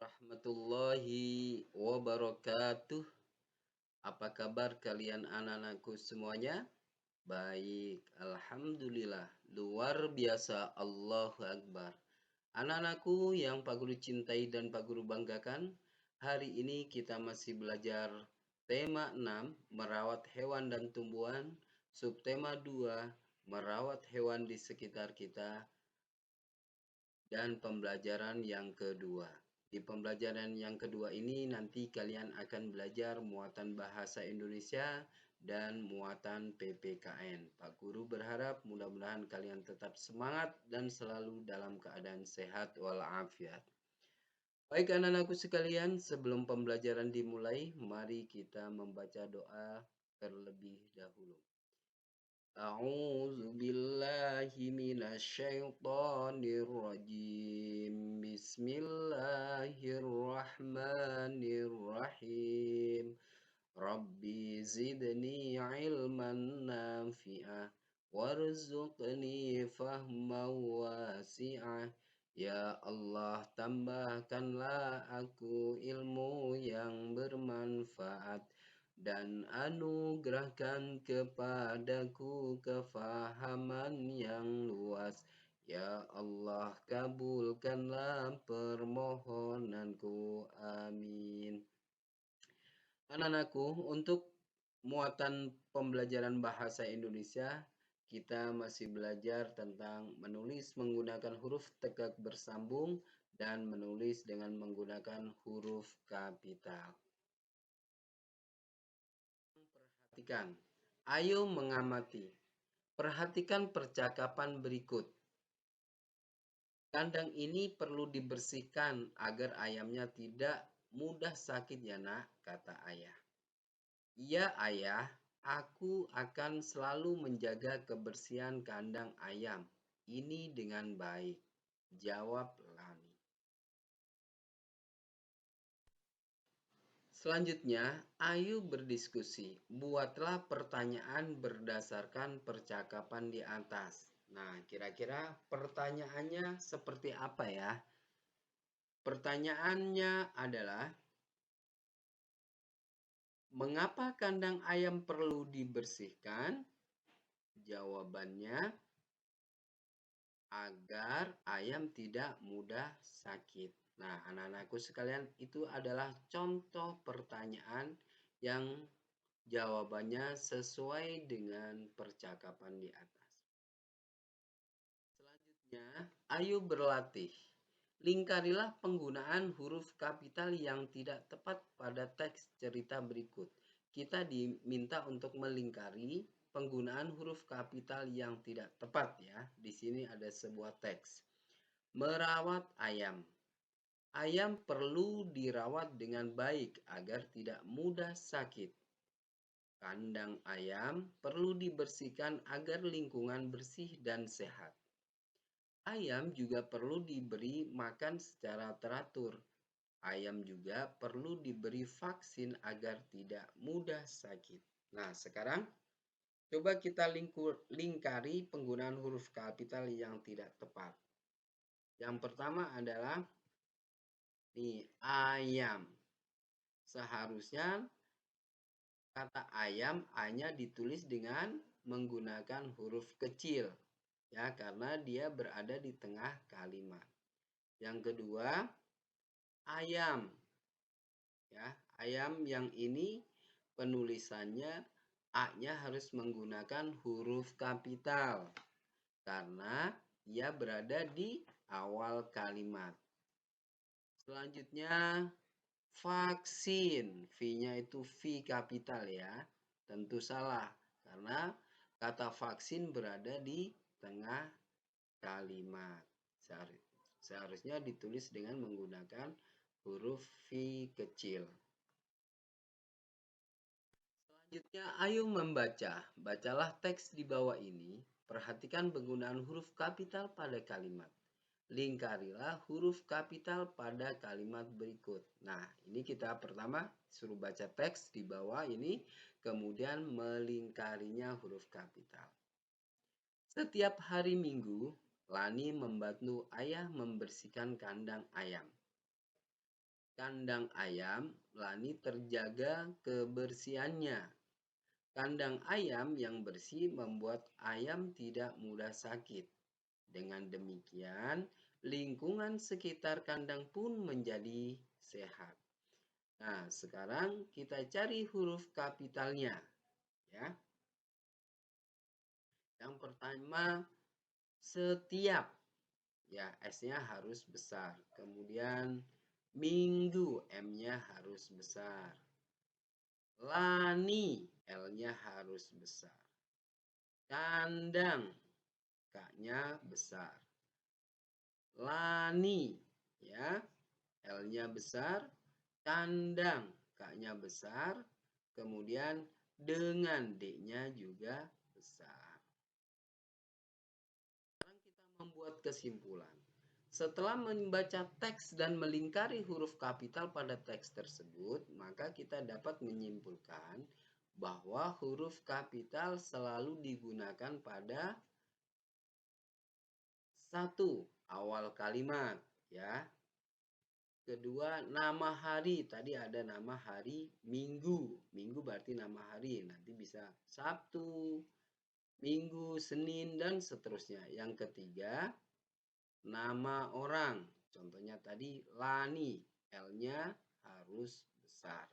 Warahmatullahi wabarakatuh. Apa kabar kalian anak-anakku semuanya? Baik, alhamdulillah. Luar biasa, Allahu Akbar. Anak-anakku yang Pak Guru cintai dan Pak Guru banggakan, hari ini kita masih belajar tema 6, merawat hewan dan tumbuhan, subtema 2, merawat hewan di sekitar kita, dan pembelajaran yang kedua. Di pembelajaran yang kedua ini nanti kalian akan belajar muatan bahasa Indonesia dan muatan PPKN. Pak Guru berharap mudah-mudahan kalian tetap semangat dan selalu dalam keadaan sehat walafiat. Baik anak-anakku sekalian, sebelum pembelajaran dimulai, mari kita membaca doa terlebih dahulu. أعوذ بالله من الشيطان الرجيم بسم الله الرحمن الرحيم ربي زدني علما نافعا وارزقني فهما واسعا. Ya Allah, tambahkanlah aku ilmu yang bermanfaat dan anugerahkan kepadaku kefahaman yang luas. Ya Allah, kabulkanlah permohonanku. Amin. Anak-anakku, untuk muatan pembelajaran bahasa Indonesia, kita masih belajar tentang menulis menggunakan huruf tegak bersambung dan menulis dengan menggunakan huruf kapital. Perhatikan. Ayo mengamati. Perhatikan percakapan berikut. Kandang ini perlu dibersihkan agar ayamnya tidak mudah sakit ya nak, kata ayah. Iya ayah, aku akan selalu menjaga kebersihan kandang ayam ini dengan baik, jawab Lani. Selanjutnya, ayo berdiskusi. Buatlah pertanyaan berdasarkan percakapan di atas. Nah, kira-kira pertanyaannya seperti apa ya? Pertanyaannya adalah, mengapa kandang ayam perlu dibersihkan? Jawabannya, agar ayam tidak mudah sakit. Nah, anak-anakku sekalian, itu adalah contoh pertanyaan yang jawabannya sesuai dengan percakapan di atas. Selanjutnya, ayo berlatih. Lingkarilah penggunaan huruf kapital yang tidak tepat pada teks cerita berikut. Kita diminta untuk melingkari penggunaan huruf kapital yang tidak tepat ya. Di sini ada sebuah teks. Merawat ayam. Ayam perlu dirawat dengan baik agar tidak mudah sakit. Kandang ayam perlu dibersihkan agar lingkungan bersih dan sehat. Ayam juga perlu diberi makan secara teratur. Ayam juga perlu diberi vaksin agar tidak mudah sakit. Nah, sekarang coba kita lingkari penggunaan huruf kapital yang tidak tepat. Yang pertama adalah ayam. Seharusnya kata ayam hanya ditulis dengan menggunakan huruf kecil ya, karena dia berada di tengah kalimat. Yang kedua, ayam. Ya, ayam yang ini penulisannya A-nya harus menggunakan huruf kapital karena ia berada di awal kalimat. Selanjutnya, vaksin. V-nya itu V kapital ya. Tentu salah karena kata vaksin berada di tengah kalimat. Seharusnya ditulis dengan menggunakan huruf V kecil. Selanjutnya, ayo membaca. Bacalah teks di bawah ini. Perhatikan penggunaan huruf kapital pada kalimat. Lingkarilah huruf kapital pada kalimat berikut. Nah, ini kita pertama suruh baca teks di bawah ini, kemudian melingkarinya huruf kapital. Setiap hari Minggu, Lani membantu ayah membersihkan kandang ayam. Kandang ayam, Lani terjaga kebersihannya. Kandang ayam yang bersih membuat ayam tidak mudah sakit. Dengan demikian, lingkungan sekitar kandang pun menjadi sehat. Nah, sekarang kita cari huruf kapitalnya, ya. Yang pertama, setiap. Ya, S-nya harus besar. Kemudian minggu, M-nya harus besar. Lani, L-nya harus besar. Kandang, K-nya besar. Lani, ya, L-nya besar. Kandang, K-nya besar. Kemudian dengan D-nya juga besar. Sekarang kita membuat kesimpulan. Setelah membaca teks dan melingkari huruf kapital pada teks tersebut, maka kita dapat menyimpulkan bahwa huruf kapital selalu digunakan pada satu, awal kalimat, ya. Kedua, nama hari. Tadi ada nama hari Minggu. Minggu berarti nama hari. Nanti bisa Sabtu, Minggu, Senin, dan seterusnya. Yang ketiga, nama orang. Contohnya tadi Lani. L-nya harus besar.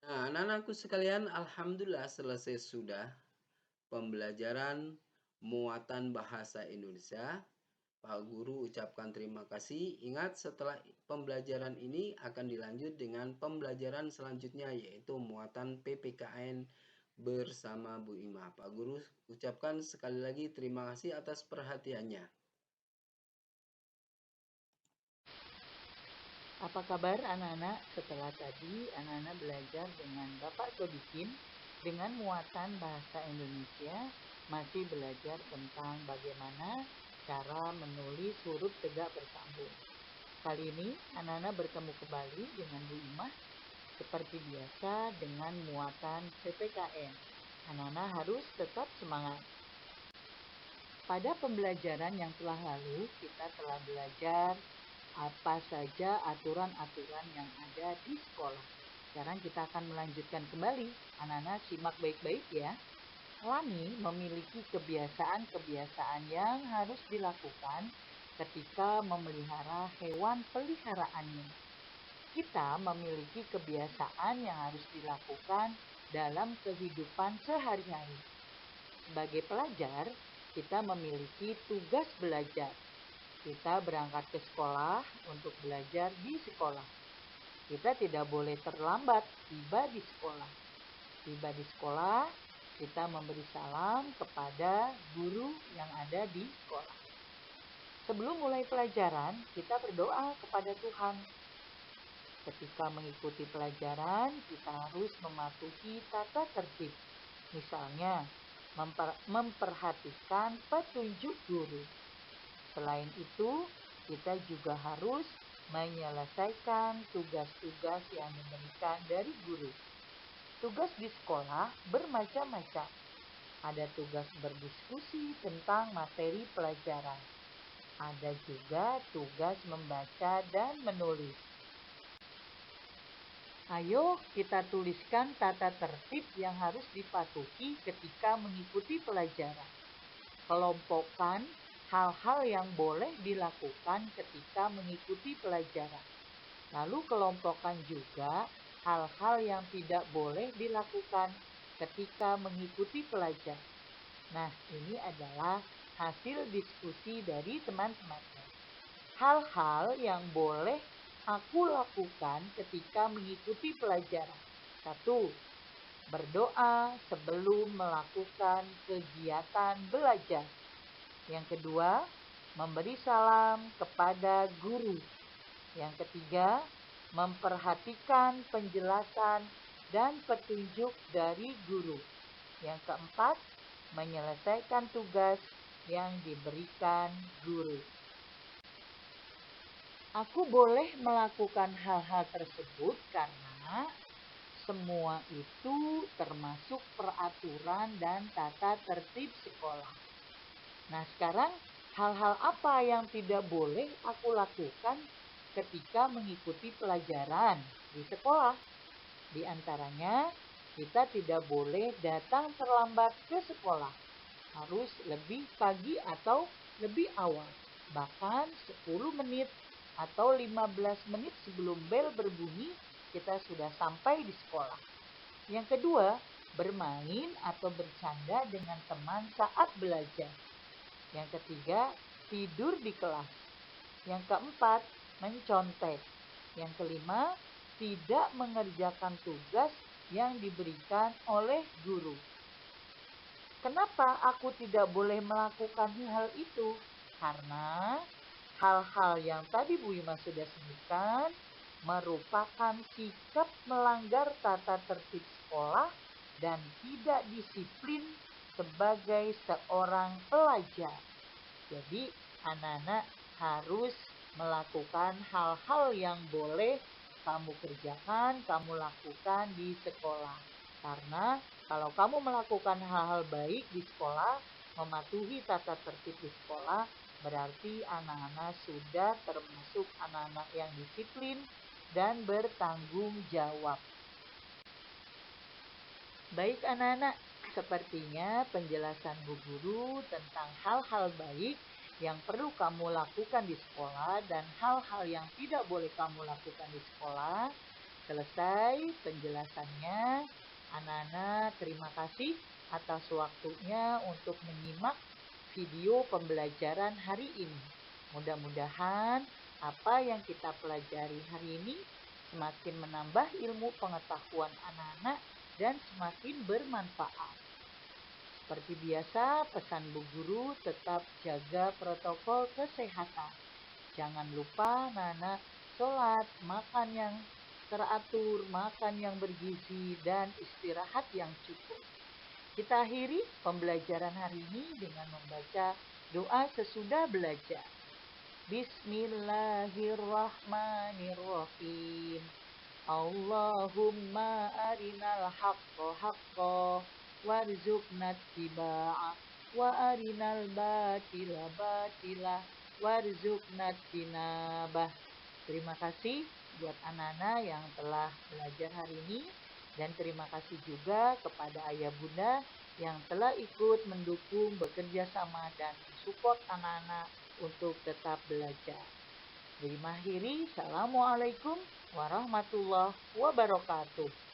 Nah, anak-anakku sekalian, alhamdulillah selesai sudah pembelajaran muatan bahasa Indonesia. Pak Guru ucapkan terima kasih. Ingat, setelah pembelajaran ini akan dilanjut dengan pembelajaran selanjutnya, yaitu muatan PPKN bersama Bu Ima. Pak Guru ucapkan sekali lagi terima kasih atas perhatiannya. Apa kabar anak-anak? Setelah tadi anak-anak belajar dengan Bapak Sodikin dengan muatan bahasa Indonesia, masih belajar tentang bagaimana cara menulis huruf tegak bersambung. Kali ini anak-anak bertemu kembali dengan Bu Imah seperti biasa dengan muatan PPKN. Anak-anak harus tetap semangat. Pada pembelajaran yang telah lalu, kita telah belajar apa saja aturan-aturan yang ada di sekolah. Sekarang kita akan melanjutkan kembali. Anak-anak simak baik-baik ya. Lani memiliki kebiasaan-kebiasaan yang harus dilakukan ketika memelihara hewan peliharaannya. Kita memiliki kebiasaan yang harus dilakukan dalam kehidupan sehari-hari. Sebagai pelajar, kita memiliki tugas belajar. Kita berangkat ke sekolah untuk belajar di sekolah. Kita tidak boleh terlambat tiba di sekolah. Tiba di sekolah, kita memberi salam kepada guru yang ada di sekolah. Sebelum mulai pelajaran, kita berdoa kepada Tuhan. Ketika mengikuti pelajaran, kita harus mematuhi tata tertib. Misalnya, memperhatikan petunjuk guru. Selain itu, kita juga harus menyelesaikan tugas-tugas yang diberikan dari guru. Tugas di sekolah bermacam-macam. Ada tugas berdiskusi tentang materi pelajaran. Ada juga tugas membaca dan menulis. Ayo kita tuliskan tata tertib yang harus dipatuhi ketika mengikuti pelajaran. Kelompokkan hal-hal yang boleh dilakukan ketika mengikuti pelajaran. Lalu kelompokkan juga hal-hal yang tidak boleh dilakukan ketika mengikuti pelajaran. Nah, ini adalah hasil diskusi dari teman-temannya. Hal-hal yang boleh aku lakukan ketika mengikuti pelajaran. 1. Berdoa sebelum melakukan kegiatan belajar. Yang kedua, memberi salam kepada guru. Yang ketiga, memperhatikan penjelasan dan petunjuk dari guru. Yang keempat, menyelesaikan tugas yang diberikan guru. Aku boleh melakukan hal-hal tersebut karena semua itu termasuk peraturan dan tata tertib sekolah. Nah, sekarang hal-hal apa yang tidak boleh aku lakukan ketika mengikuti pelajaran di sekolah. Di antaranya, kita tidak boleh datang terlambat ke sekolah. Harus lebih pagi atau lebih awal. Bahkan 10 menit atau 15 menit sebelum bel berbunyi, kita sudah sampai di sekolah. Yang kedua, bermain atau bercanda dengan teman saat belajar. Yang ketiga, tidur di kelas. Yang keempat, mencontek. Yang kelima, tidak mengerjakan tugas yang diberikan oleh guru. Kenapa aku tidak boleh melakukan hal itu? Karena hal-hal yang tadi Bu Ima sudah sebutkan merupakan sikap melanggar tata tertib sekolah dan tidak disiplin sebagai seorang pelajar. Jadi anak-anak harus melakukan hal-hal yang boleh kamu kerjakan, kamu lakukan di sekolah. Karena kalau kamu melakukan hal-hal baik di sekolah, mematuhi tata tertib di sekolah, berarti anak-anak sudah termasuk anak-anak yang disiplin dan bertanggung jawab. Baik anak-anak, sepertinya penjelasan Bu Guru tentang hal-hal baik yang perlu kamu lakukan di sekolah dan hal-hal yang tidak boleh kamu lakukan di sekolah selesai penjelasannya. Anak-anak, terima kasih atas waktunya untuk menyimak video pembelajaran hari ini. Mudah-mudahan apa yang kita pelajari hari ini semakin menambah ilmu pengetahuan anak-anak dan semakin bermanfaat. Seperti biasa, pesan Bu Guru tetap jaga protokol kesehatan. Jangan lupa anak-anak sholat, makan yang teratur, makan yang bergizi, dan istirahat yang cukup. Kita akhiri pembelajaran hari ini dengan membaca doa sesudah belajar. Bismillahirrahmanirrahim. Allahumma arinal haqqo haqqo warzuqna tibaa wa arinal batila batila warzuqna tinabah. Terima kasih buat anak-anak yang telah belajar hari ini dan terima kasih juga kepada ayah bunda yang telah ikut mendukung, bekerja sama dan support anak-anak untuk tetap belajar. Mengakhiri, Assalamualaikum warahmatullahi wabarakatuh.